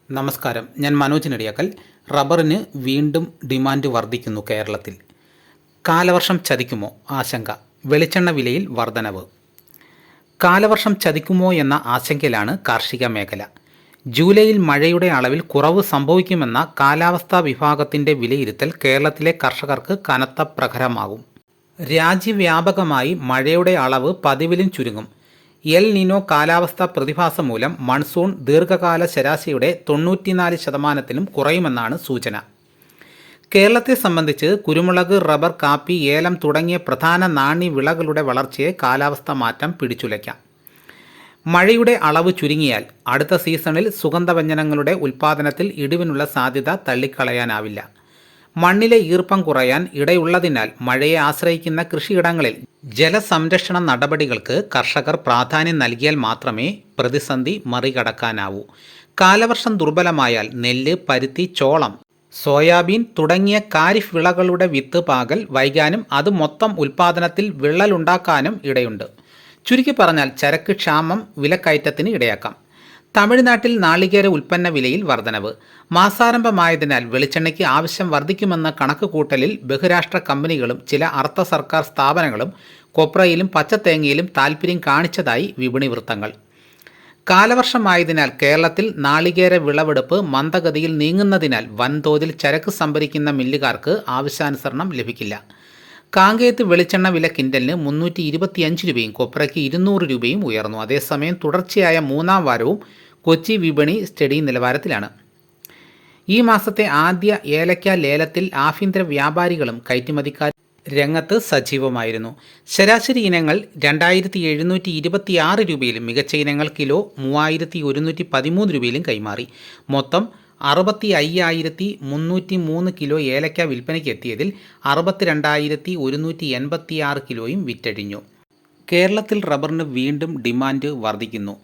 നമസ്കാരം, ഞാൻ മനോജ് നെടിയാക്കൽ. റബ്ബറിന് വീണ്ടും ഡിമാൻഡ് വർദ്ധിക്കുന്നു കേരളത്തിൽ. കാലവർഷം ചതിക്കുമോ ആശങ്ക, വെളിച്ചെണ്ണ വിലയിൽ വർധനവ്. കാലവർഷം ചതിക്കുമോ എന്ന ആശങ്കയിലാണ് കാർഷിക മേഖല. ജൂലൈയിൽ മഴയുടെ അളവിൽ കുറവ് സംഭവിക്കുമെന്ന കാലാവസ്ഥാ വിഭാഗത്തിൻ്റെ വിലയിരുത്തൽ കേരളത്തിലെ കർഷകർക്ക് കനത്ത പ്രഹരമാകും. രാജ്യവ്യാപകമായി മഴയുടെ അളവ് പതിവിലും ചുരുങ്ങും. എൽ നിനോ കാലാവസ്ഥാ പ്രതിഭാസം മൂലം മൺസൂൺ ദീർഘകാല ശരാശരിയുടെ 94% കുറയുമെന്നാണ് സൂചന. കേരളത്തെ സംബന്ധിച്ച് കുരുമുളക്, റബ്ബർ, കാപ്പി, ഏലം തുടങ്ങിയ പ്രധാന നാണ്യവിളകളുടെ വളർച്ചയെ കാലാവസ്ഥാ മാറ്റം പിടിച്ചുലയ്ക്കാം. മഴയുടെ അളവ് ചുരുങ്ങിയാൽ അടുത്ത സീസണിൽ സുഗന്ധവ്യഞ്ജനങ്ങളുടെ ഉൽപ്പാദനത്തിൽ ഇടിവിനുള്ള സാധ്യത തള്ളിക്കളയാനാവില്ല. മണ്ണിലെ ഈർപ്പം കുറയാൻ ഇടയുള്ളതിനാൽ മഴയെ ആശ്രയിക്കുന്ന കൃഷിയിടങ്ങളിൽ ജലസംരക്ഷണ നടപടികൾക്ക് കർഷകർ പ്രാധാന്യം നൽകിയാൽ മാത്രമേ പ്രതിസന്ധി മറികടക്കാനാവൂ. കാലവർഷം ദുർബലമായാൽ നെല്ല്, പരുത്തി, ചോളം, സോയാബീൻ തുടങ്ങിയ ഖാരിഫ് വിളകളുടെ വിത്ത് പാകൽ വൈകാനും അത് മൊത്തം ഉൽപ്പാദനത്തിൽ വിള്ളലുണ്ടാക്കാനും ഇടയുണ്ട്. ചുരുക്കി പറഞ്ഞാൽ ചരക്ക് ക്ഷാമം വിലക്കയറ്റത്തിന് ഇടയാക്കാം. തമിഴ്നാട്ടിൽ നാളികേര ഉൽപ്പന്ന വിലയിൽ വർധനവ്. മാസാരംഭമായതിനാൽ വെളിച്ചെണ്ണയ്ക്ക് ആവശ്യം വർദ്ധിക്കുമെന്ന കണക്കുകൂട്ടലിൽ ബഹുരാഷ്ട്ര കമ്പനികളും ചില അർദ്ധ സർക്കാർ സ്ഥാപനങ്ങളും കൊപ്രയിലും പച്ചത്തേങ്ങയിലും താൽപ്പര്യം കാണിച്ചതായി വിപണി വൃത്തങ്ങൾ. കാലവർഷമായതിനാൽ കേരളത്തിൽ നാളികേര വിളവെടുപ്പ് മന്ദഗതിയിൽ നീങ്ങുന്നതിനാൽ വൻതോതിൽ ചരക്ക് സംഭരിക്കുന്ന മില്ലുകാർക്ക് ആവശ്യാനുസരണം ലഭിക്കില്ല. കാങ്കയത്ത് വെളിച്ചെണ്ണ വില കിൻഡലിന് 325 രൂപയും കൊപ്രയ്ക്ക് 200 രൂപയും ഉയർന്നു. അതേസമയം തുടർച്ചയായ മൂന്നാം വാരവും കൊച്ചി വിപണി സ്റ്റഡി നിലവാരത്തിലാണ്. ഈ മാസത്തെ ആദ്യ ഏലക്ക ലേലത്തിൽ ആഭ്യന്തര വ്യാപാരികളും കയറ്റുമതിക്കാരും രംഗത്ത് സജീവമായിരുന്നു. ശരാശരി ഇനങ്ങൾ 2726 രൂപയിലും മികച്ച ഇനങ്ങൾ കിലോ 3113 രൂപയിലും കൈമാറി. മൊത്തം 65,303 കിലോ ഏലക്ക വിൽപ്പനയ്ക്ക് എത്തിയതിൽ 62,186 കിലോയും വിറ്റഴിഞ്ഞു. കേരളത്തിൽ റബ്ബറിന് വീണ്ടും ഡിമാൻഡ് വർദ്ധിക്കുന്നു.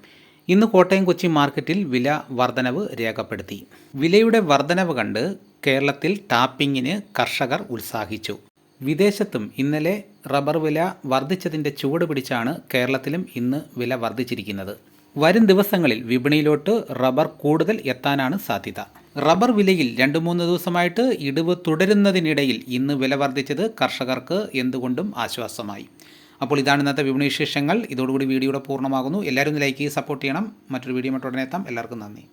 ഇന്ന് കോട്ടയം, കൊച്ചി മാർക്കറ്റിൽ വില വർധനവ് രേഖപ്പെടുത്തി. വിലയുടെ വർധനവ് കണ്ട് കേരളത്തിൽ ടാപ്പിങ്ങിന് കർഷകർ ഉത്സാഹിച്ചു. വിദേശത്തും ഇന്നലെ റബ്ബർ വില വർദ്ധിച്ചതിൻ്റെ ചുവട് പിടിച്ചാണ് കേരളത്തിലും ഇന്ന് വില വർദ്ധിച്ചിരിക്കുന്നത്. വരും ദിവസങ്ങളിൽ വിപണിയിലോട്ട് റബ്ബർ കൂടുതൽ എത്താനാണ് സാധ്യത. റബ്ബർ വിലയിൽ 2-3 ദിവസമായിട്ട് ഇടിവ് തുടരുന്നതിനിടയിൽ ഇന്ന് വില വർദ്ധിച്ചത് കർഷകർക്ക് എന്തുകൊണ്ടും ആശ്വാസമായി. അപ്പോൾ ഇതാണ് ഇന്നത്തെ വിപണി വിശേഷങ്ങൾ. ഇതോടുകൂടി വീഡിയോയുടെ പൂർണ്ണമാകുന്നു. എല്ലാവരും ലൈക്ക് ചെയ്ത് സപ്പോർട്ട് ചെയ്യണം. മറ്റൊരു വീഡിയോ ഉടനെ എത്താം. എല്ലാവർക്കും നന്ദി.